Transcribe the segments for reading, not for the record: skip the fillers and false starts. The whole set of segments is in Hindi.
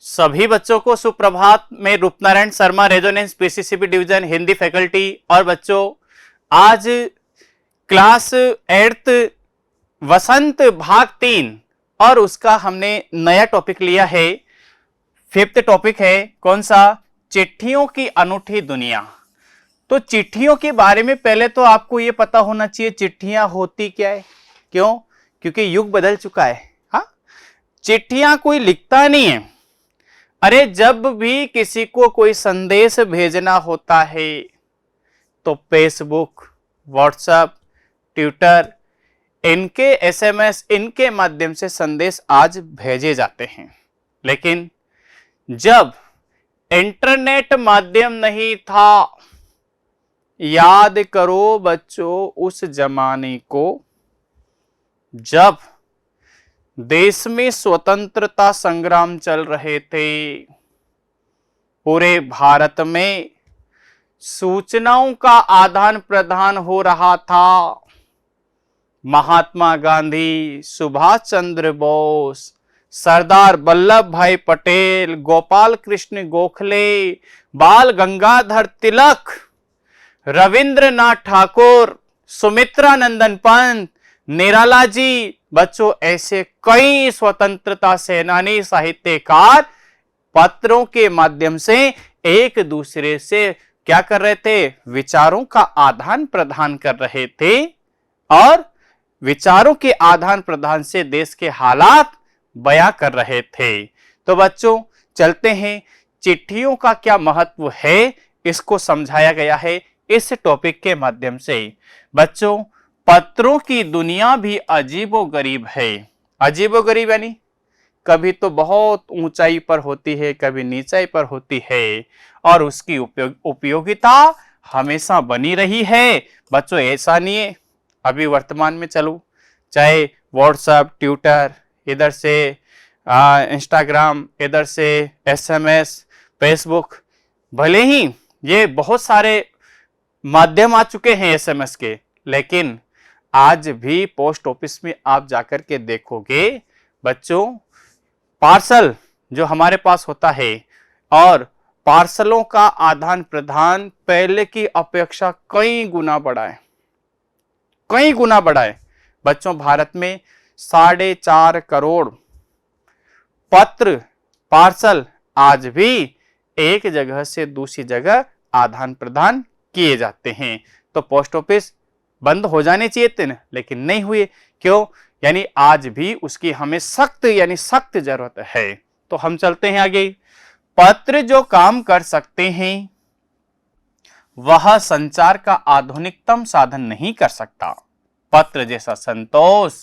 सभी बच्चों को सुप्रभात। मैं Roopnarayan Sharma, resonance PCCB division Hindi faculty. और बच्चों, आज क्लास 8th वसंत भाग 3 और उसका हमने नया टॉपिक लिया है। 5th टॉपिक है कौन सा? चिट्ठियों की अनूठी दुनिया। तो चिट्ठियों के बारे में पहले तो आपको यह पता होना चाहिए चिट्ठियां होती क्या है। क्यों? क्योंकि युग बदल चुका है। हाँ, चिट्ठियां कोई लिखता नहीं है। अरे जब भी किसी को कोई संदेश भेजना होता है तो फेसबुक, व्हाट्सएप, ट्विटर, इनके एसएमएस, इनके माध्यम से संदेश आज भेजे जाते हैं। लेकिन जब इंटरनेट माध्यम नहीं था, याद करो बच्चों उस जमाने को जब देश में स्वतंत्रता संग्राम चल रहे थे। पूरे भारत में सूचनाओं का आदान प्रदान हो रहा था। महात्मा गांधी, सुभाष चंद्र बोस, सरदार वल्लभ भाई पटेल, गोपाल कृष्ण गोखले, बाल गंगाधर तिलक, रविंद्रनाथ ठाकुर, सुमित्रा नंदन पंत, निराला जी, बच्चों ऐसे कई स्वतंत्रता सेनानी, साहित्यकार पत्रों के माध्यम से एक दूसरे से क्या कर रहे थे? विचारों का आदान प्रदान कर रहे थे। और विचारों के आदान प्रदान से देश के हालात बयां कर रहे थे। तो बच्चों चलते हैं, चिट्ठियों का क्या महत्व है इसको समझाया गया है इस टॉपिक के माध्यम से। बच्चों, पत्रों की दुनिया भी अजीबोगरीब है। अजीबोगरीब यानी कभी तो बहुत ऊंचाई पर होती है, कभी नीचाई पर होती है, और उसकी उपयोगिता हमेशा बनी रही है। बच्चों ऐसा नहीं है अभी वर्तमान में चलो, चाहे व्हाट्सएप, ट्विटर, इधर से इंस्टाग्राम, इधर से एसएमएस, फेसबुक, भले ही ये बहुत सारे माध्यम आ चुके हैं एसएमएस के, लेकिन आज भी पोस्ट ऑफिस में आप जाकर के देखोगे बच्चों, पार्सल जो हमारे पास होता है और पार्सलों का आदान प्रदान पहले की अपेक्षा कई गुना बढ़ा है, कई गुना बढ़ा है। बच्चों, भारत में 4.5 करोड़ पत्र, पार्सल आज भी एक जगह से दूसरी जगह आदान प्रदान किए जाते हैं। तो पोस्ट ऑफिस बंद हो जाने चाहिए थे ना, लेकिन नहीं हुए। क्यों? यानी आज भी उसकी हमें सख्त जरूरत है। तो हम चलते हैं आगे। पत्र जो काम कर सकते हैं वह संचार का आधुनिकतम साधन नहीं कर सकता। पत्र जैसा संतोष,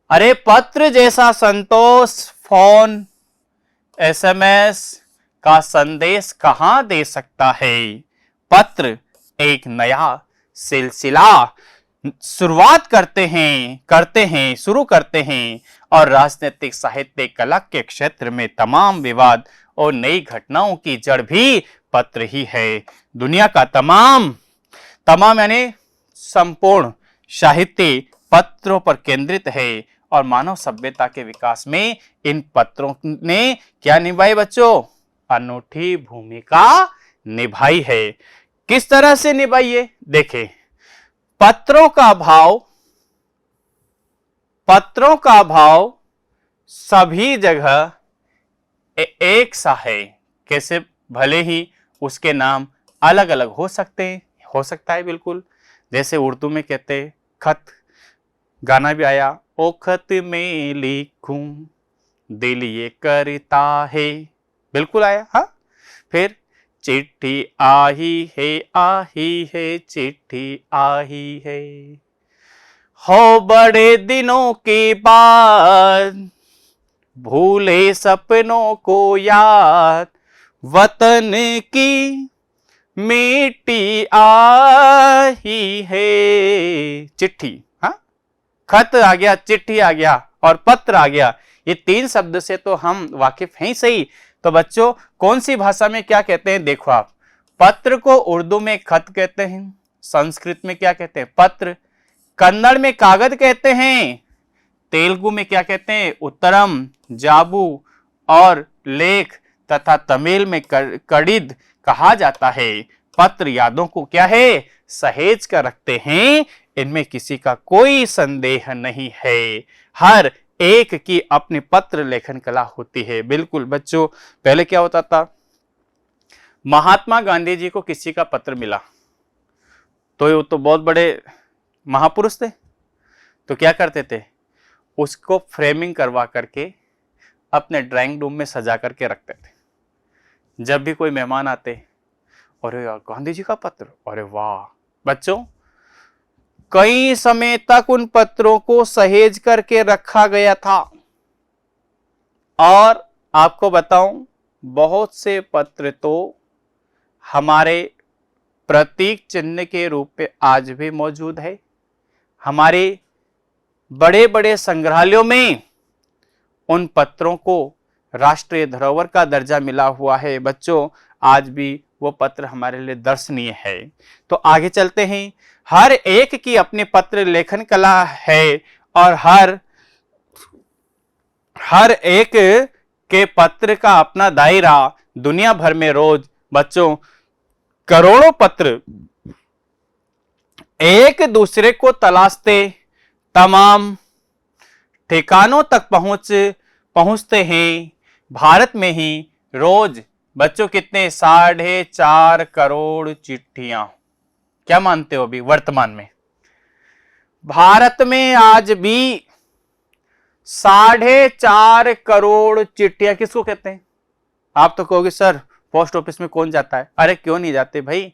अरे पत्र जैसा संतोष फोन, एसएमएस का संदेश कहां दे सकता है। पत्र एक नया सिलसिला शुरू करते हैं और राजनीतिक, साहित्य, कला के क्षेत्र में तमाम विवाद और नई घटनाओं की जड़ भी पत्र ही है। दुनिया का तमाम यानी संपूर्ण साहित्य पत्रों पर केंद्रित है और मानव सभ्यता के विकास में इन पत्रों ने क्या निभाई बच्चों? अनूठी भूमिका निभाई है। किस तरह से निभाई है? देखें, पत्रों का भाव सभी जगह एक सा है। कैसे? भले ही उसके नाम अलग अलग हो सकता है बिल्कुल। जैसे उर्दू में कहते हैं खत, गाना भी आया, ओ खत में लिखूं दिल ये करता है, बिल्कुल आया। हाँ, फिर चिट्ठी आही है चिट्ठी आही है, हो बड़े दिनों के बाद भूले सपनों को याद, वतन की मिट्टी आही है। चिट्ठी, हाँ, खत आ गया, चिट्ठी आ गया और पत्र आ गया। ये 3 शब्द से तो हम वाकिफ हैं सही। तो बच्चों, कौन सी भाषा में क्या कहते हैं? देखो आप, पत्र को उर्दू में खत कहते हैं, संस्कृत में क्या कहते हैं? पत्र, कन्नड़ में कागज कहते हैं, तेलुगु में क्या कहते हैं? उत्तरम, जाबू, और लेख तथा तमिल में कड़िद कहा जाता है। पत्र यादों को क्या है, सहेज कर रखते हैं, इनमें किसी का कोई संदेह नहीं है। हर एक की अपनी पत्र लेखन कला होती है। बिल्कुल बच्चों, पहले क्या होता था, महात्मा गांधी जी को किसी का पत्र मिला तो वो तो बहुत बड़े महापुरुष थे, तो क्या करते थे, उसको फ्रेमिंग करवा करके अपने ड्राइंग रूम में सजा करके रखते थे। जब भी कोई मेहमान आते, अरे यार गांधी जी का पत्र, अरे वाह। बच्चों, कई समय तक उन पत्रों को सहेज करके रखा गया था। और आपको बताऊं, बहुत से पत्र तो हमारे प्रतीक चिन्ह के रूप में आज भी मौजूद है। हमारे बड़े बड़े संग्रहालयों में उन पत्रों को राष्ट्रीय धरोहर का दर्जा मिला हुआ है। बच्चों, आज भी वो पत्र हमारे लिए दर्शनीय है। तो आगे चलते हैं। हर एक की अपनी पत्र लेखन कला है और हर एक के पत्र का अपना दायरा। दुनिया भर में रोज बच्चों करोड़ों पत्र एक दूसरे को तलाशते तमाम ठिकानों तक पहुंचते हैं। भारत में ही रोज बच्चों कितने 4.5 करोड़ चिट्ठियां, क्या मानते हो अभी वर्तमान में भारत में आज भी 4.5 करोड़ चिट्ठियां किसको कहते हैं? आप तो कहोगे सर पोस्ट ऑफिस में कौन जाता है? अरे क्यों नहीं जाते भाई,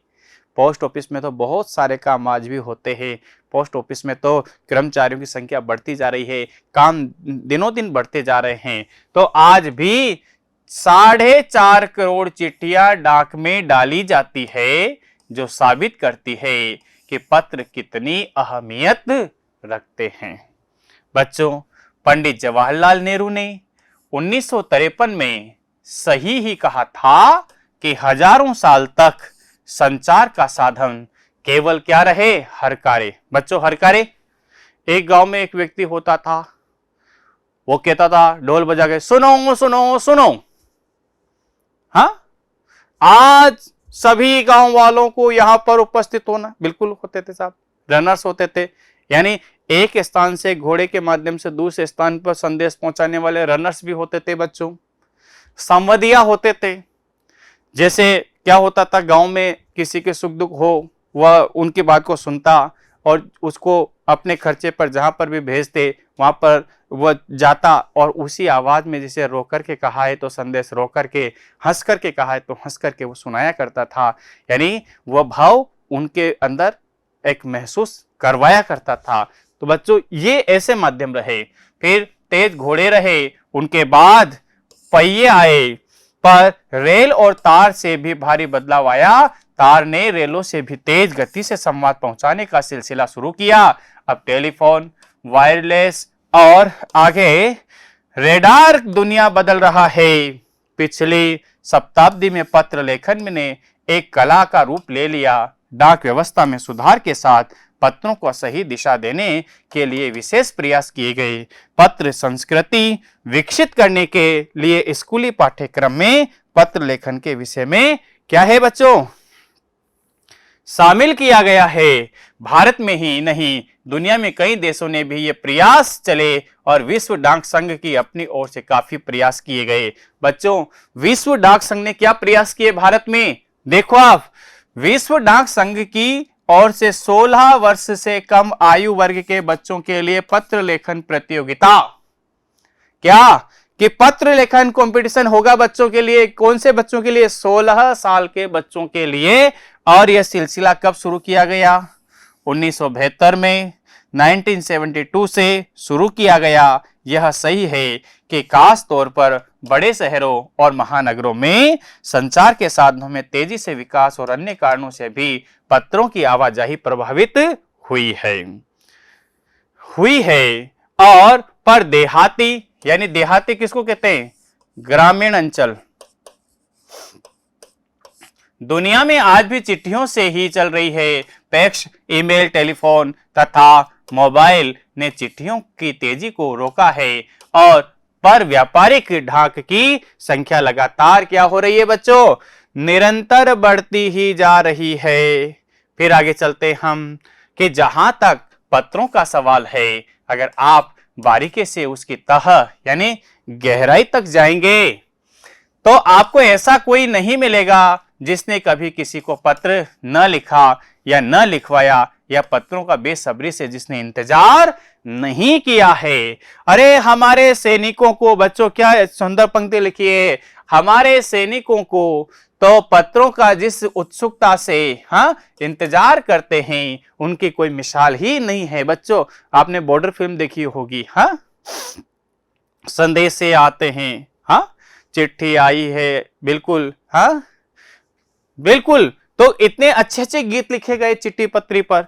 पोस्ट ऑफिस में तो बहुत सारे काम आज भी होते हैं। पोस्ट ऑफिस में तो कर्मचारियों की संख्या बढ़ती जा रही है, काम दिनों दिन बढ़ते जा रहे हैं। तो आज भी 4.5 करोड़ चिट्ठियां डाक में डाली जाती है, जो साबित करती है कि पत्र कितनी अहमियत रखते हैं। बच्चों, पंडित जवाहरलाल नेहरू ने 1953 में सही ही कहा था कि हजारों साल तक संचार का साधन केवल क्या रहे, हरकारे। बच्चों, हरकारे, एक गांव में एक व्यक्ति होता था, वो कहता था ढोल बजा के सुनो सुनो सुनो। हाँ, आज सभी गांव वालों को यहां पर उपस्थित होना, बिल्कुल होते थे साहब, रनर्स होते थे, यानी एक स्थान से घोड़े के माध्यम से दूसरे स्थान पर संदेश पहुंचाने वाले रनर्स भी होते थे। बच्चों, संवादिया होते थे। जैसे क्या होता था, गांव में किसी के सुख दुख हो, वह उनकी बात को सुनता और उसको अपने खर्चे पर जहां पर भी भेजते वहां पर वह जाता और उसी आवाज में जैसे रो करके कहा है तो संदेश रो करके, हंस करके कहा है तो हंस करके वो सुनाया करता था। यानी वह भाव उनके अंदर एक महसूस करवाया करता था। तो बच्चों, ये ऐसे माध्यम रहे। फिर तेज घोड़े रहे, उनके बाद पहिए आए, पर रेल और तार से भी भारी बदलाव आया। तार ने रेलों से भी तेज गति से संवाद पहुंचाने का सिलसिला शुरू किया। अब टेलीफोन, वायरलेस और आगे रेडार दुनिया बदल रहा है। पिछली शताब्दी में पत्र लेखन ने एक कला का रूप ले लिया। डाक व्यवस्था में सुधार के साथ पत्रों को सही दिशा देने के लिए विशेष प्रयास किए गए। पत्र संस्कृति विकसित करने के लिए स्कूली पाठ्यक्रम में पत्र लेखन के विषय में क्या है बच्चों, शामिल किया गया है। भारत में ही नहीं, दुनिया में कई देशों ने भी ये प्रयास चले और विश्व डाक संघ की अपनी ओर से काफी प्रयास किए गए। बच्चों, विश्व डाक संघ ने क्या प्रयास किए भारत में? देखो आप, विश्व डाक संघ की और से 16 वर्ष से कम आयु वर्ग के बच्चों के लिए पत्र लेखन प्रतियोगिता, क्या कि पत्र लेखन कंपटीशन होगा बच्चों के लिए। कौन से बच्चों के लिए? 16 साल के बच्चों के लिए। और यह सिलसिला कब शुरू किया गया? 1972 में, 1972 से शुरू किया गया। यह सही है कि खास तौर पर बड़े शहरों और महानगरों में संचार के साधनों में तेजी से विकास और अन्य कारणों से भी पत्रों की आवाजाही प्रभावित हुई है। और पर देहाती, यानी देहाती किसको कहते हैं? ग्रामीण अंचल। दुनिया में आज भी चिट्ठियों से ही चल रही है। फैक्स, ईमेल, टेलीफोन तथा मोबाइल ने चिट्ठियों की तेजी को रोका है और पर व्यापारिक डाक की संख्या लगातार क्या हो रही है बच्चों, निरंतर बढ़ती ही जा रही है। फिर आगे चलते हम कि जहां तक पत्रों का सवाल है, अगर आप बारीकी से उसकी तह यानी गहराई तक जाएंगे तो आपको ऐसा कोई नहीं मिलेगा जिसने कभी किसी को पत्र न लिखा या न लिखवाया, या पत्रों का बेसब्री से जिसने इंतजार नहीं किया है। अरे हमारे सैनिकों को, बच्चों क्या सुंदर पंक्ति लिखी है, हमारे सैनिकों को तो पत्रों का जिस उत्सुकता से इंतजार करते हैं, उनकी कोई मिसाल ही नहीं है। बच्चों आपने बॉर्डर फिल्म देखी होगी, संदेश से आते हैं, चिट्ठी आई है, बिल्कुल, बिल्कुल। तो इतने अच्छे अच्छे गीत लिखे गए चिट्ठी पत्री पर,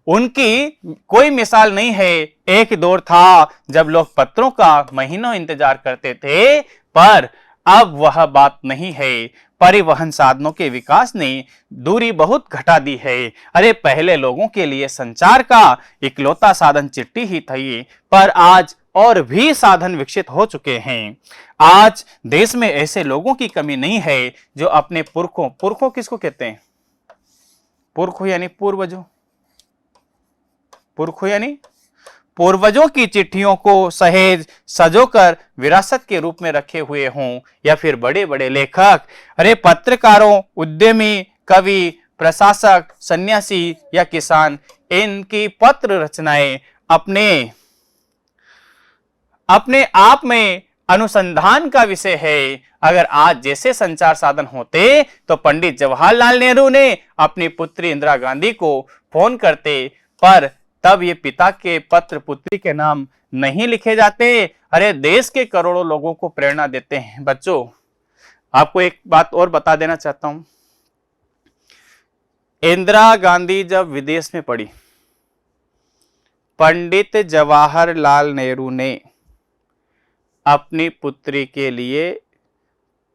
उनकी कोई मिसाल नहीं है। एक दौर था जब लोग पत्रों का महीनों इंतजार करते थे, पर अब वह बात नहीं है। परिवहन साधनों के विकास ने दूरी बहुत घटा दी है। अरे पहले लोगों के लिए संचार का इकलौता साधन चिट्ठी ही थी, पर आज और भी साधन विकसित हो चुके हैं। आज देश में ऐसे लोगों की कमी नहीं है जो अपने पुरखों किसको कहते हैं, पुरखों यानी पूर्वजों, पुरखों यानी पूर्वजों की चिट्ठियों को सहेज सजोकर विरासत के रूप में रखे हुए हों, या फिर बड़े बड़े लेखक, अरे पत्रकारों, उद्यमी, कवि, प्रशासक, सन्यासी या किसान, इनकी पत्र रचनाएं अपने आप में अनुसंधान का विषय है। अगर आज जैसे संचार साधन होते तो पंडित जवाहरलाल नेहरू ने अपनी पुत्री इंदिरा गांधी को फोन करते, पर तब ये पिता के पत्र पुत्री के नाम नहीं लिखे जाते। अरे देश के करोड़ों लोगों को प्रेरणा देते हैं। बच्चों आपको एक बात और बता देना चाहता हूं, इंदिरा गांधी जब विदेश में पड़ी, पंडित जवाहरलाल नेहरू ने अपनी पुत्री के लिए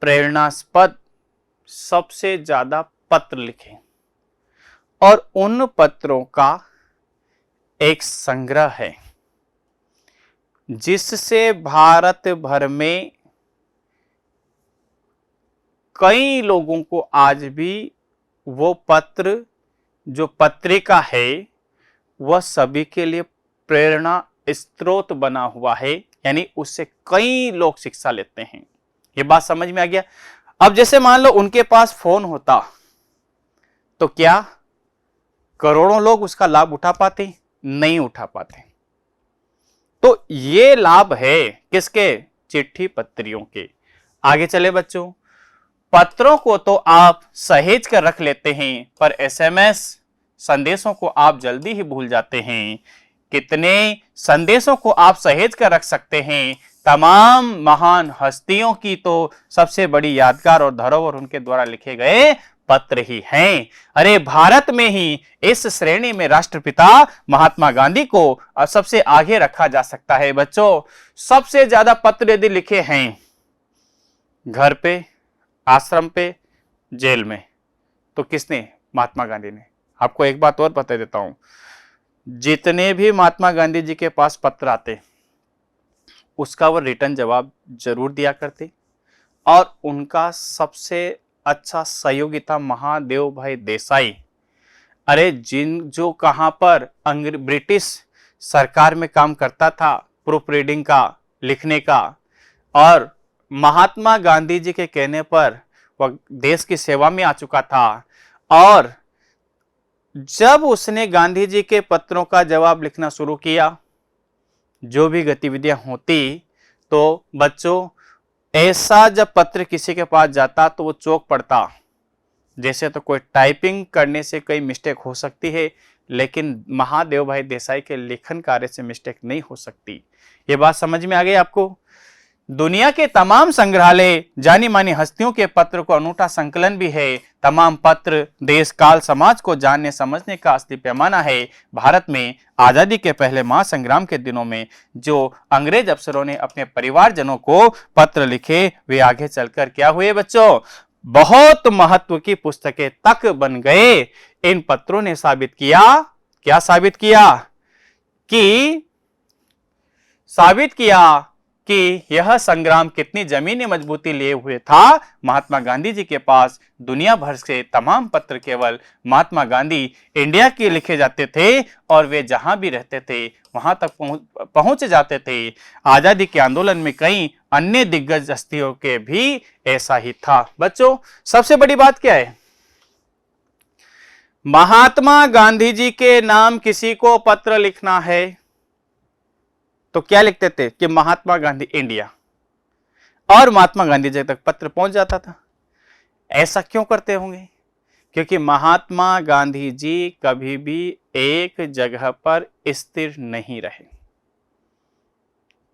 प्रेरणास्पद सबसे ज्यादा पत्र लिखे, और उन पत्रों का एक संग्रह है जिससे भारत भर में कई लोगों को आज भी वो पत्र, जो पत्रिका है, वह सभी के लिए प्रेरणा स्रोत बना हुआ है। यानी उससे कई लोग शिक्षा लेते हैं। ये बात समझ में आ गया। अब जैसे मान लो उनके पास फोन होता तो क्या करोड़ों लोग उसका लाभ उठा पाते? नहीं उठा पाते। तो ये लाभ है किसके? चिट्ठी पत्रियों के। आगे चले बच्चों, पत्रों को तो आप सहेज कर रख लेते हैं, पर एसएमएस संदेशों को आप जल्दी ही भूल जाते हैं। कितने संदेशों को आप सहेज कर रख सकते हैं? तमाम महान हस्तियों की तो सबसे बड़ी यादगार और धरोहर उनके द्वारा लिखे गए पत्र ही हैं। अरे भारत में ही इस श्रेणी में राष्ट्रपिता महात्मा गांधी को सबसे आगे रखा जा सकता है। बच्चों सबसे ज्यादा पत्र यदि लिखे हैं घर पे, आश्रम पे, जेल में, तो किसने? महात्मा गांधी ने। आपको एक बात और बता देता हूं, जितने भी महात्मा गांधी जी के पास पत्र आते उसका वो रिटर्न जवाब जरूर दिया करते, और उनका सबसे अच्छा सहयोगी था महादेव भाई देसाई। अरे जो कहां पर ब्रिटिश सरकार में काम करता था, प्रूफ रीडिंग का, लिखने का, और महात्मा गांधी जी के कहने पर वह देश की सेवा में आ चुका था। और जब उसने गांधी जी के पत्रों का जवाब लिखना शुरू किया, जो भी गतिविधियां होती, तो बच्चों ऐसा जब पत्र किसी के पास जाता तो वो चौंक पड़ता। जैसे तो कोई टाइपिंग करने से कोई मिस्टेक हो सकती है, लेकिन महादेव भाई देसाई के लेखन कार्य से मिस्टेक नहीं हो सकती। ये बात समझ में आ गई आपको? दुनिया के तमाम संग्रहालय जानी मानी हस्तियों के पत्र को अनूठा संकलन भी है। तमाम पत्र देश काल समाज को जानने समझने का असली पैमाना है। भारत में आजादी के पहले महासंग्राम के दिनों में जो अंग्रेज अफसरों ने अपने परिवारजनों को पत्र लिखे, वे आगे चलकर क्या हुए बच्चों? बहुत महत्व की पुस्तकें तक बन गए। इन पत्रों ने साबित किया, क्या साबित किया? कि साबित किया कि यह संग्राम कितनी जमीनी मजबूती लिए हुए था। महात्मा गांधी जी के पास दुनिया भर से तमाम पत्र केवल महात्मा गांधी इंडिया के लिखे जाते थे और वे जहां भी रहते थे वहां तक पहुंच जाते थे। आजादी के आंदोलन में कई अन्य दिग्गज हस्तियों के भी ऐसा ही था। बच्चों, सबसे बड़ी बात क्या है? महात्मा गांधी जी के नाम किसी को पत्र लिखना है तो क्या लिखते थे कि महात्मा गांधी इंडिया, और महात्मा गांधी जी तक पत्र पहुंच जाता था। ऐसा क्यों करते होंगे? क्योंकि महात्मा गांधी जी कभी भी एक जगह पर स्थिर नहीं रहे।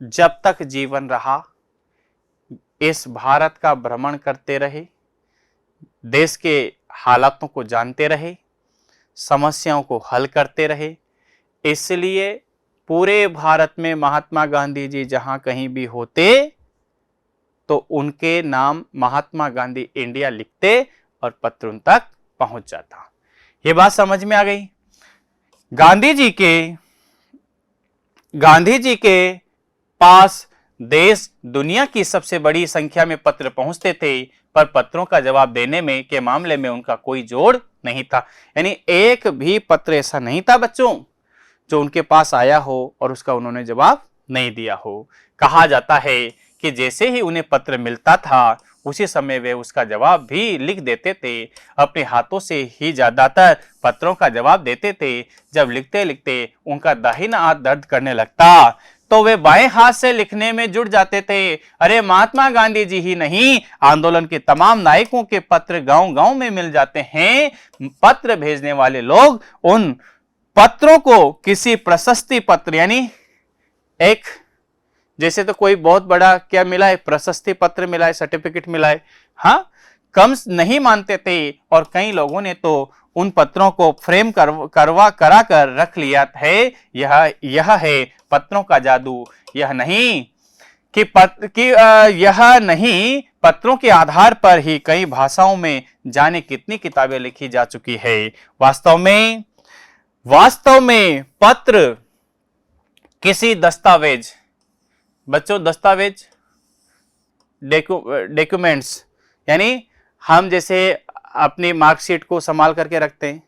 जब तक जीवन रहा इस भारत का भ्रमण करते रहे, देश के हालातों को जानते रहे, समस्याओं को हल करते रहे। इसलिए पूरे भारत में महात्मा गांधी जी जहां कहीं भी होते तो उनके नाम महात्मा गांधी इंडिया लिखते और पत्र उन तक पहुंच जाता। ये बात समझ में आ गई? गांधी जी के पास देश दुनिया की सबसे बड़ी संख्या में पत्र पहुंचते थे, पर पत्रों का जवाब देने में के मामले में उनका कोई जोड़ नहीं था। यानी एक भी पत्र ऐसा नहीं था बच्चों जो उनके पास आया हो और उसका उन्होंने जवाब नहीं दिया हो। कहा जाता है कि जैसे ही उन्हें पत्र मिलता था उसी समय वे उसका जवाब भी लिख देते थे। अपने हाथों से ही ज्यादातर पत्रों का जवाब देते थे। जब लिखते लिखते उनका दाहिना हाथ दर्द करने लगता तो वे बाएं हाथ से लिखने में जुट जाते थे। अरे महात्मा गांधी जी ही नहीं, आंदोलन के तमाम नायकों के पत्र गांव-गांव में मिल जाते हैं। पत्र भेजने वाले लोग उन पत्रों को किसी प्रशस्ति पत्र, यानी एक जैसे तो कोई बहुत बड़ा क्या मिला है, प्रशस्ति पत्र मिला है, सर्टिफिकेट मिला है, हाँ, कम नहीं मानते थे। और कई लोगों ने तो उन पत्रों को फ्रेम करा कर रख लिया है। यह है पत्रों का जादू। यह नहीं पत्रों के आधार पर ही कई भाषाओं में जाने कितनी किताबें लिखी जा चुकी है। वास्तव में पत्र किसी दस्तावेज, बच्चों दस्तावेज डॉक्यूमेंट्स, यानी हम जैसे अपनी मार्कशीट को संभाल करके रखते हैं,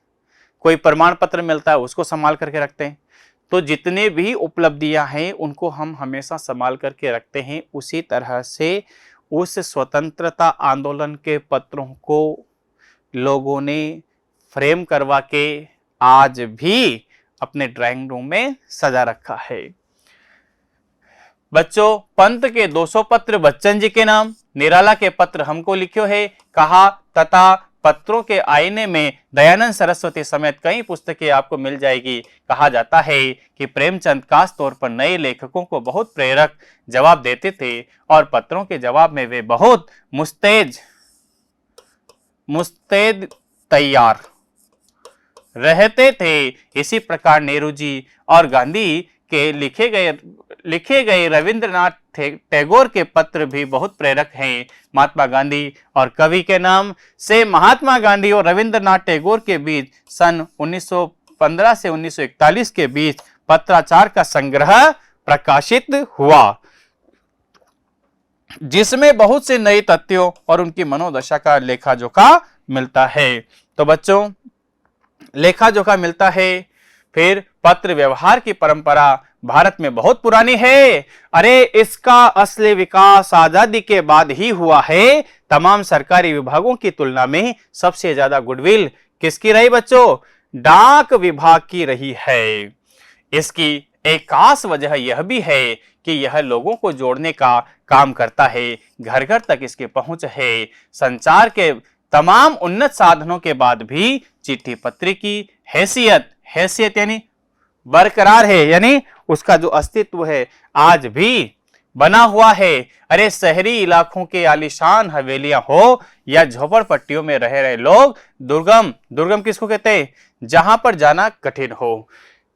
कोई प्रमाण पत्र मिलता है उसको संभाल करके रखते हैं, तो जितने भी उपलब्धियां हैं उनको हम हमेशा संभाल करके रखते हैं। उसी तरह से उस स्वतंत्रता आंदोलन के पत्रों को लोगों ने फ्रेम करवा के आज भी अपने ड्राइंग रूम में सजा रखा है। बच्चों, पंत के 200 पत्र बच्चन जी के नाम, निराला के पत्र हमको लिखो है कहा, तथा पत्रों के आईने में दयानंद सरस्वती समेत कई पुस्तकें आपको मिल जाएगी। कहा जाता है कि प्रेमचंद खास तौर पर नए लेखकों को बहुत प्रेरक जवाब देते थे और पत्रों के जवाब में वे बहुत मुस्तैद तैयार रहते थे। इसी प्रकार नेहरू जी और गांधी के लिखे गए रविंद्रनाथ टैगोर के पत्र भी बहुत प्रेरक हैं। महात्मा गांधी और कवि के नाम से महात्मा गांधी और रविंद्रनाथ टैगोर के बीच सन 1915 से 1941 के बीच पत्राचार का संग्रह प्रकाशित हुआ, जिसमें बहुत से नए तथ्यों और उनकी मनोदशा का लेखा जोखा मिलता है। तो बच्चों, लेखा जोखा मिलता है। फिर पत्र व्यवहार की परंपरा भारत में बहुत पुरानी है। अरे इसका असली विकास आजादी के बाद ही हुआ है। तमाम सरकारी विभागों की तुलना में सबसे ज्यादा गुडविल किसकी रही बच्चों? डाक विभाग की रही है। इसकी एक खास वजह यह भी है कि यह लोगों को जोड़ने का काम करता है। घर घर तक इसकी पहुंच है। संचार के तमाम उन्नत साधनों के बाद भी चिट्ठी पत्री की हैसियत यानी बरकरार है, यानी उसका जो अस्तित्व है आज भी बना हुआ है। अरे शहरी इलाकों के आलीशान हवेलियां हो या झोपड़पट्टियों में रह रहे लोग, दुर्गम किसको कहते हैं? जहां पर जाना कठिन हो,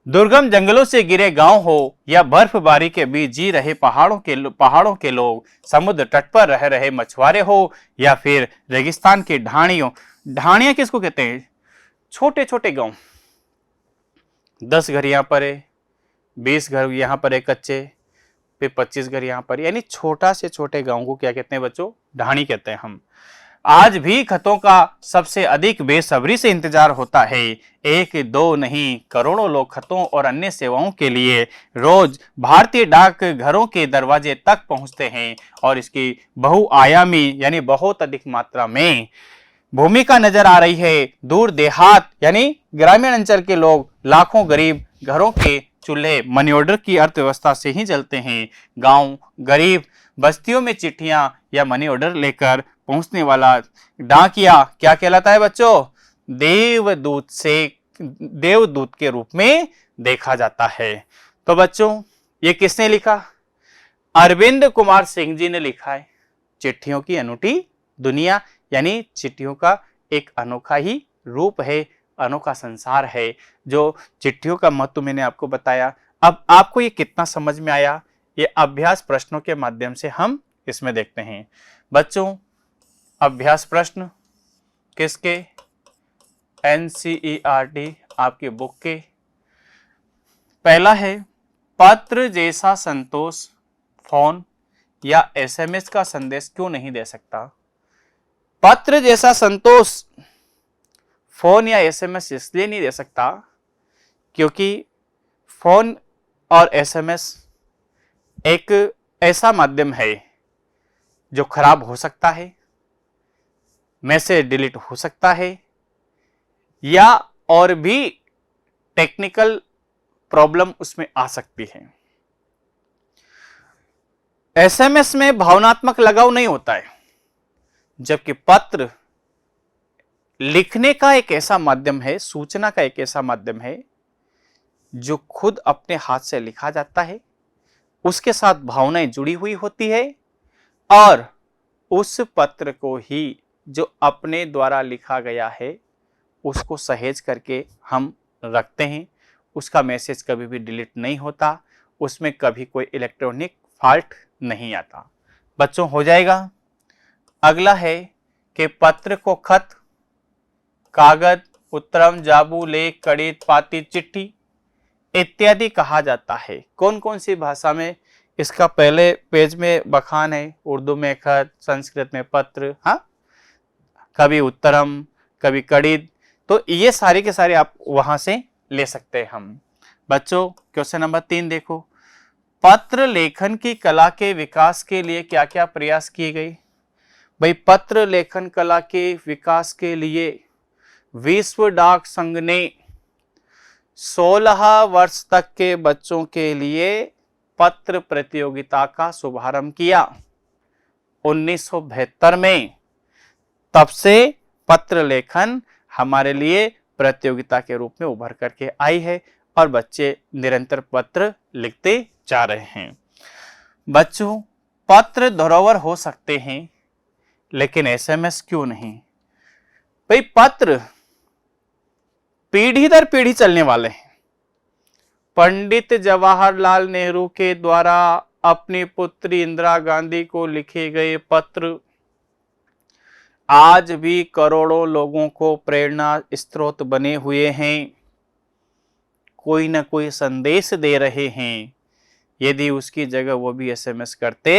दुर्गम जंगलों से गिरे गांव हो या बर्फबारी के बीच जी रहे पहाड़ों के लोग, समुद्र तट पर रह रहे मछुआरे हो या फिर रेगिस्तान की ढाणियां किसको कहते हैं? छोटे छोटे गांव, 10 घर यहां पर है, 20 घर यहां पर है कच्चे, फिर 25 घर यहाँ पर, यानी छोटा से छोटे गांव को क्या कहते हैं बच्चों? ढाणी कहते हैं हम। आज भी खतों का सबसे अधिक बेसब्री से इंतजार होता है। एक दो नहीं, करोड़ों लोग खतों और अन्य सेवाओं के लिए रोज भारतीय डाक घरों के दरवाजे तक पहुंचते हैं और इसकी बहुआयामी यानी बहुत अधिक मात्रा में भूमिका नजर आ रही है। दूर देहात यानी ग्रामीण अंचल के लोग, लाखों गरीब घरों के चूल्हे मनी ऑर्डर की अर्थव्यवस्था से ही चलते हैं। गांव गरीब बस्तियों में चिट्ठियां या मनी ऑर्डर लेकर पहुंचने वाला डाकिया क्या कहलाता है बच्चों? देवदूत के रूप में देखा जाता है। तो बच्चों ये किसने लिखा? अरविंद कुमार सिंह जी ने लिखा है। चिट्ठियों की अनूठी दुनिया, यानी चिट्ठियों का एक अनोखा ही रूप है, अनोखा संसार है। जो चिट्ठियों का महत्व मैंने आपको बताया। अब आपको ये कितना समझ में आया, ये अभ्यास प्रश्नों के माध्यम से हम इसमें देखते हैं। बच्चों अभ्यास प्रश्न किसके? NCERT आपकी बुक के। पहला है, पत्र जैसा संतोष फोन या SMS का संदेश क्यों नहीं दे सकता? पत्र जैसा संतोष फोन या SMS इसलिए नहीं दे सकता क्योंकि फोन और SMS एक ऐसा माध्यम है जो खराब हो सकता है, मैसेज डिलीट हो सकता है, या और भी टेक्निकल प्रॉब्लम उसमें आ सकती है। SMS में भावनात्मक लगाव नहीं होता है, जबकि पत्र लिखने का एक ऐसा माध्यम है, सूचना का एक ऐसा माध्यम है जो खुद अपने हाथ से लिखा जाता है, उसके साथ भावनाएं जुड़ी हुई होती है और उस पत्र को ही जो अपने द्वारा लिखा गया है उसको सहेज करके हम रखते हैं। उसका मैसेज कभी भी डिलीट नहीं होता, उसमें कभी कोई इलेक्ट्रॉनिक फॉल्ट नहीं आता। बच्चों हो जाएगा। अगला है कि पत्र को खत, कागज, उत्तरम, जाबू, लेख, कड़ित, पाती, चिट्ठी इत्यादि कहा जाता है। कौन कौन सी भाषा में? इसका पहले पेज में बखान है। उर्दू में खत, संस्कृत में पत्र, हाँ, कभी उत्तरम, कभी कड़ित। तो ये सारे के सारे आप वहां से ले सकते हैं हम। बच्चों क्वेश्चन नंबर 3 देखो, पत्र लेखन की कला के विकास के लिए क्या क्या प्रयास किए गए? भाई पत्र लेखन कला के विकास के लिए विश्व डाक संघ ने 16 वर्ष तक के बच्चों के लिए पत्र प्रतियोगिता का शुभारंभ किया 1972 में। तब से पत्र लेखन हमारे लिए प्रतियोगिता के रूप में उभर करके आई है और बच्चे निरंतर पत्र लिखते जा रहे हैं। बच्चों पत्र धरोहर हो सकते हैं लेकिन SMS क्यों नहीं? भाई पत्र पीढ़ी दर पीढ़ी चलने वाले हैं। पंडित जवाहरलाल नेहरू के द्वारा अपनी पुत्री इंदिरा गांधी को लिखे गए पत्र आज भी करोड़ों लोगों को प्रेरणा स्रोत बने हुए हैं, कोई ना कोई संदेश दे रहे हैं। यदि उसकी जगह वो भी SMS करते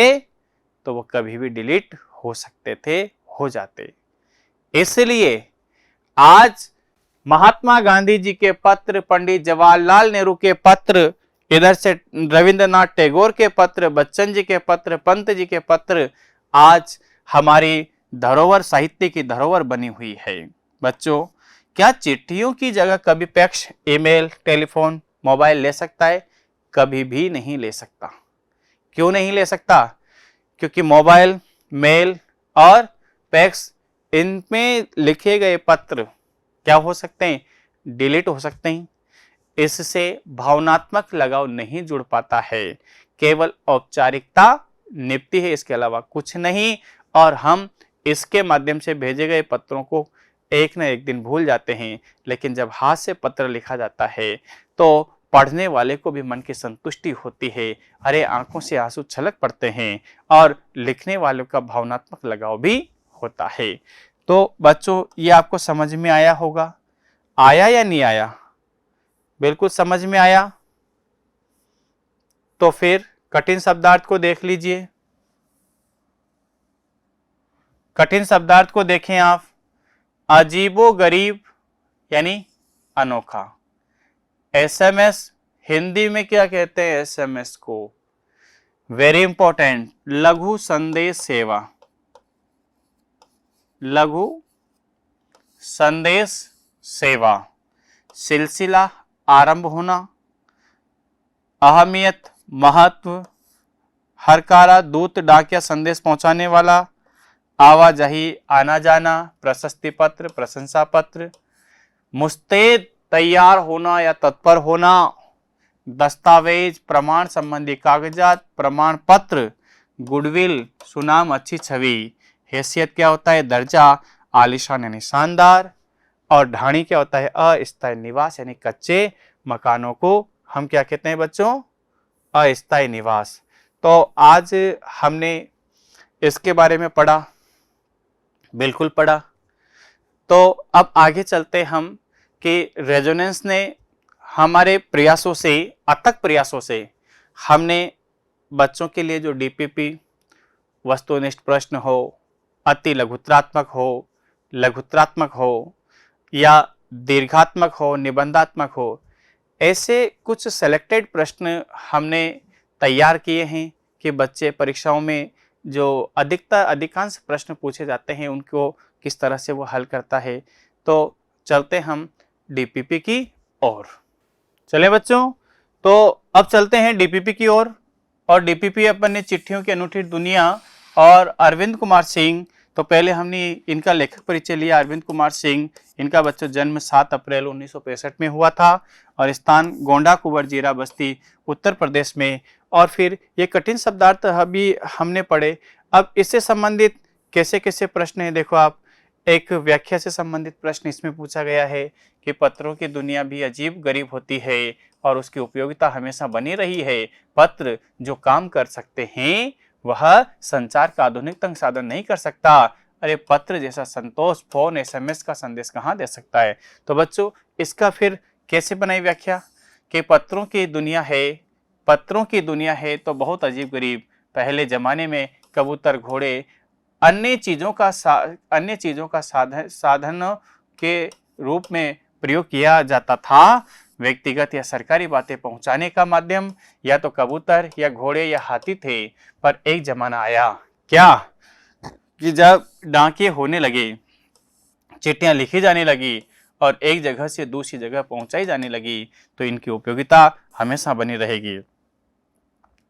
तो वो कभी भी डिलीट हो सकते थे, हो जाते। इसलिए आज महात्मा गांधी जी के पत्र, पंडित जवाहरलाल नेहरू के पत्र, इधर से रविंद्रनाथ टैगोर के पत्र, बच्चन जी के पत्र, पंत जी के पत्र आज हमारी धरोहर, साहित्य की धरोहर बनी हुई है। बच्चों क्या चिट्ठियों की जगह कभी फैक्स, ईमेल, टेलीफोन, मोबाइल ले सकता है? कभी भी नहीं ले सकता। क्यों नहीं ले सकता? क्योंकि मोबाइल, मेल और फैक्स, इनमें लिखे गए पत्र क्या हो सकते हैं? डिलीट हो सकते हैं। इससे भावनात्मक लगाव नहीं जुड़ पाता है, केवल औपचारिकता निपटी है, इसके अलावा कुछ नहीं। और हम इसके माध्यम से भेजे गए पत्रों को एक न एक दिन भूल जाते हैं, लेकिन जब हाथ से पत्र लिखा जाता है तो पढ़ने वाले को भी मन की संतुष्टि होती है। अरे आंखों से आंसू छलक पड़ते हैं और लिखने वालों का भावनात्मक लगाव भी होता है। तो बच्चों ये आपको समझ में आया होगा? आया या नहीं आया? बिल्कुल समझ में आया। तो फिर कठिन शब्दार्थ को देख लीजिए। कठिन शब्दार्थ को देखें आप। अजीबो गरीब यानी अनोखा। एसएमएस हिंदी में क्या कहते हैं एसएमएस को? वेरी इंपॉर्टेंट, लघु संदेश सेवा। लघु संदेश सेवा। सिलसिला आरंभ होना, अहमियत महत्व, हरकारा दूत डाक या संदेश पहुंचाने वाला, आवाजाही आना जाना, प्रशस्ति पत्र प्रशंसा पत्र, मुस्तैद तैयार होना या तत्पर होना, दस्तावेज प्रमाण संबंधी कागजात, प्रमाण पत्र, गुडविल सुनाम अच्छी छवि, हैसियत क्या होता है दर्जा, आलिशान यानी शानदार, और ढाणी क्या होता है अस्थायी निवास यानी कच्चे मकानों को हम क्या कहते हैं बच्चों? अस्थायी निवास। तो आज हमने इसके बारे में पढ़ा, बिल्कुल पढ़ा। तो अब आगे चलते हम कि रेजोनेंस ने हमारे प्रयासों से, अथक प्रयासों से हमने बच्चों के लिए जो डीपीपी वस्तुनिष्ठ प्रश्न हो, अति लघुत्रात्मक हो, लघुत्रात्मक हो या दीर्घात्मक हो, निबंधात्मक हो, ऐसे कुछ सेलेक्टेड प्रश्न हमने तैयार किए हैं कि बच्चे परीक्षाओं में जो अधिकांश प्रश्न पूछे जाते हैं उनको किस तरह से वो हल करता है। तो चलते हम डीपीपी की ओर। चले बच्चों, तो अब चलते हैं डीपीपी की ओर। और डीपीपी अपन ने चिट्ठियों की अनूठी दुनिया और अरविंद कुमार सिंह, तो पहले हमने इनका लेखक परिचय लिया। अरविंद कुमार सिंह, इनका बच्चों जन्म 7 अप्रैल 1965 में हुआ था और स्थान गोंडा कुंवर जीरा बस्ती उत्तर प्रदेश में। और फिर ये कठिन शब्दार्थ अभी हमने पढ़े। अब इससे संबंधित कैसे कैसे प्रश्न है देखो आप। एक व्याख्या से संबंधित प्रश्न इसमें पूछा गया है कि पत्रों की दुनिया भी अजीब गरीब होती है और उसकी उपयोगिता हमेशा बनी रही है। पत्र जो काम कर सकते हैं वह संचार का आधुनिकतम साधन नहीं कर सकता। अरे पत्र जैसा संतोष फोन एसएमएस का संदेश कहाँ दे सकता है। तो बच्चों इसका फिर कैसे बनाई व्याख्या कि पत्रों की दुनिया है, पत्रों की दुनिया है तो बहुत अजीब गरीब। पहले जमाने में कबूतर घोड़े अन्य चीजों का साधन के रूप में प्रयोग किया जाता था। व्यक्तिगत या सरकारी बातें पहुंचाने का माध्यम या तो कबूतर या घोड़े या हाथी थे। पर एक जमाना आया क्या कि जब डाकिये होने लगे, चिट्ठियां लिखी जाने लगी और एक जगह से दूसरी जगह पहुंचाई जाने लगी, तो इनकी उपयोगिता हमेशा बनी रहेगी,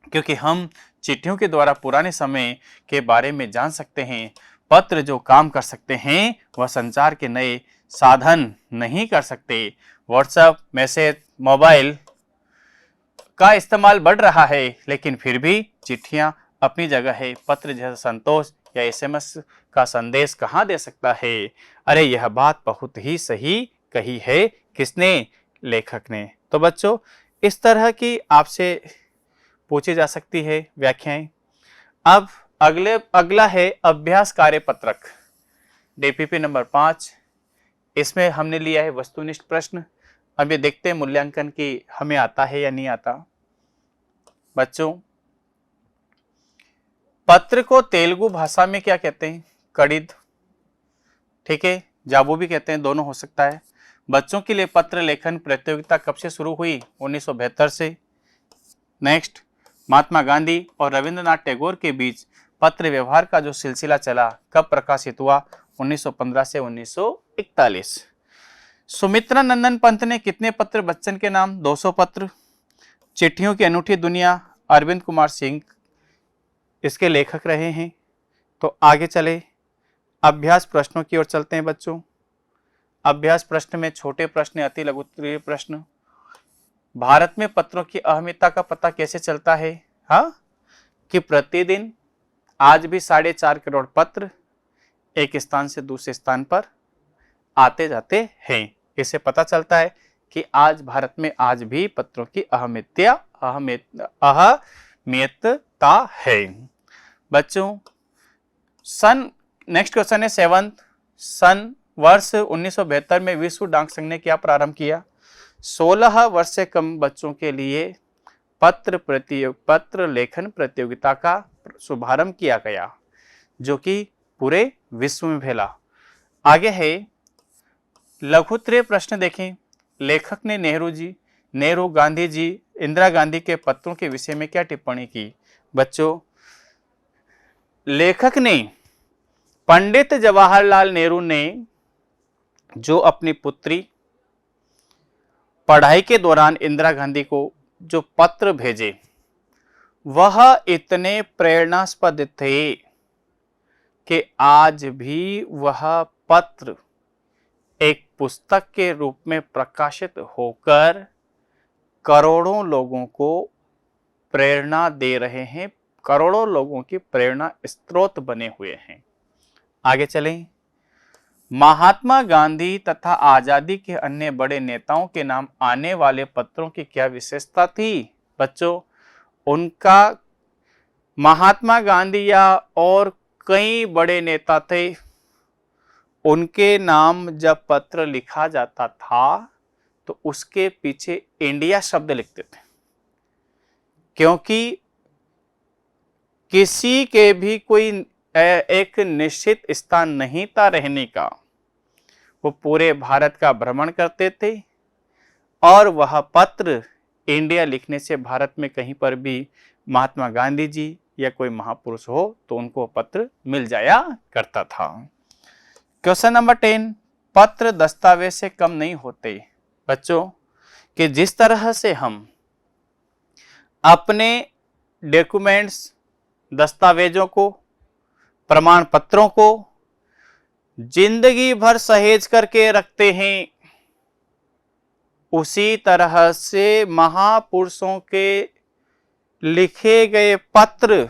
क्योंकि हम चिट्ठियों के द्वारा पुराने समय के बारे में जान सकते हैं। पत्र जो काम कर सकते हैं वह संचार के नए साधन नहीं कर सकते। व्हाट्सएप, मैसेज, मोबाइल का इस्तेमाल बढ़ रहा है, लेकिन फिर भी चिट्ठियां अपनी जगह है। पत्र जैसा संतोष या एसएमएस का संदेश कहाँ दे सकता है। अरे यह बात बहुत ही सही कही है। किसने? लेखक ने। तो बच्चों इस तरह की आपसे पूछी जा सकती है व्याख्याएं। अब अगला है अभ्यास कार्य पत्रक, डीपीपी नंबर 5। इसमें हमने लिया है वस्तुनिष्ठ प्रश्न। अब ये देखते हैं मूल्यांकन की हमें आता है या नहीं आता। बच्चों पत्र को तेलुगु भाषा में क्या कहते हैं? कड़िद, ठीक है, जाबू भी कहते हैं, दोनों हो सकता है। बच्चों के लिए पत्र लेखन प्रतियोगिता कब से शुरू हुई? 1972 से। नेक्स्ट, महात्मा गांधी और रविंद्रनाथ टैगोर के बीच पत्र व्यवहार का जो सिलसिला चला कब प्रकाशित हुआ? 1915 से 1941। सुमित्रा नंदन पंत ने कितने पत्र बच्चन के नाम? 200 पत्र। चिट्ठियों की अनूठी दुनिया, अरविंद कुमार सिंह इसके लेखक रहे हैं। तो आगे चले अभ्यास प्रश्नों की ओर चलते हैं बच्चों। अभ्यास प्रश्न में छोटे प्रश्न, अति लघु उत्तरीय प्रश्न। भारत में पत्रों की अहमियता का पता कैसे चलता है? हाँ, कि प्रतिदिन आज भी 4.5 करोड़ पत्र एक स्थान से दूसरे स्थान पर आते जाते हैं। इससे पता चलता है कि आज भारत में आज भी पत्रों की अहमियता है। बच्चों नेक्स्ट क्वेश्चन है 7th। वर्ष 1972 में विश्व डाक संघ ने क्या प्रारंभ किया? 16 वर्ष से कम बच्चों के लिए पत्र लेखन प्रतियोगिता का शुभारंभ किया गया, जो कि पूरे विश्व में फैला। आगे है लघुत्तरीय प्रश्न देखें। लेखक ने नेहरू, गांधी जी, इंदिरा गांधी के पत्रों के विषय में क्या टिप्पणी की? बच्चों, लेखक ने पंडित जवाहरलाल नेहरू ने जो अपनी पुत्री पढ़ाई के दौरान इंदिरा गांधी को जो पत्र भेजे, वह इतने प्रेरणास्पद थे कि आज भी वह पत्र एक पुस्तक के रूप में प्रकाशित होकर करोड़ों लोगों को प्रेरणा दे रहे हैं, करोड़ों लोगों की प्रेरणा स्रोत बने हुए हैं। आगे चलें। महात्मा गांधी तथा आजादी के अन्य बड़े नेताओं के नाम आने वाले पत्रों की क्या विशेषता थी? बच्चों, उनका महात्मा गांधी या और कई बड़े नेता थे, उनके नाम जब पत्र लिखा जाता था तो उसके पीछे इंडिया शब्द लिखते थे, क्योंकि किसी के भी कोई एक निश्चित स्थान नहीं था रहने का। वो पूरे भारत का भ्रमण करते थे और वह पत्र इंडिया लिखने से भारत में कहीं पर भी महात्मा गांधी जी या कोई महापुरुष हो तो उनको पत्र मिल जाया करता था। क्वेश्चन नंबर 10, पत्र दस्तावेज से कम नहीं होते। बच्चों, कि जिस तरह से हम अपने डॉक्यूमेंट्स, दस्तावेजों को, प्रमाण पत्रों को जिंदगी भर सहेज करके रखते हैं, उसी तरह से महापुरुषों के लिखे गए पत्र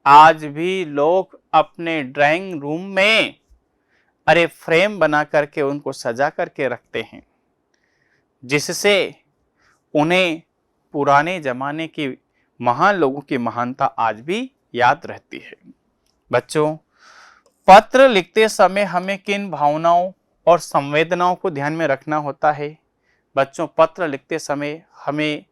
आज भी लोग अपने ड्राइंग रूम में फ्रेम बना करके उनको सजा करके रखते हैं, जिससे उन्हें पुराने जमाने की महान लोगों की महानता आज भी याद रहती है। बच्चों, पत्र लिखते समय हमें किन भावनाओं और संवेदनाओं को ध्यान में रखना होता है? बच्चों, पत्र लिखते समय हमें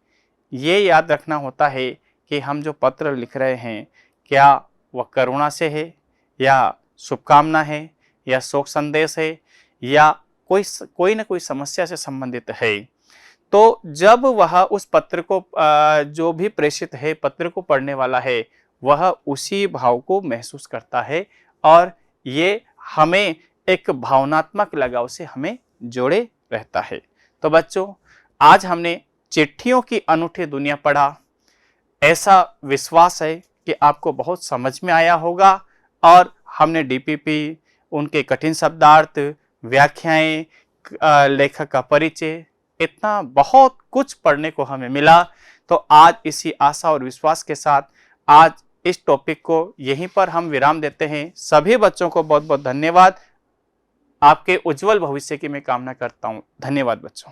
ये याद रखना होता है कि हम जो पत्र लिख रहे हैं, क्या वह करुणा से है या शुभकामना है या शोक संदेश है या कोई न कोई समस्या से संबंधित है। तो जब वह उस पत्र को जो भी प्रेषित है, पत्र को पढ़ने वाला है, वह उसी भाव को महसूस करता है और ये हमें एक भावनात्मक लगाव से हमें जोड़े रहता है। तो बच्चों, आज हमने चिट्ठियों की अनूठी दुनिया पढ़ा। ऐसा विश्वास है कि आपको बहुत समझ में आया होगा और हमने डीपीपी, उनके कठिन शब्दार्थ, व्याख्याएं, लेखक का परिचय, इतना बहुत कुछ पढ़ने को हमें मिला। तो आज इसी आशा और विश्वास के साथ आज इस टॉपिक को यहीं पर हम विराम देते हैं। सभी बच्चों को बहुत बहुत धन्यवाद। आपके उज्जवल भविष्य की मैं कामना करता हूं। धन्यवाद बच्चों।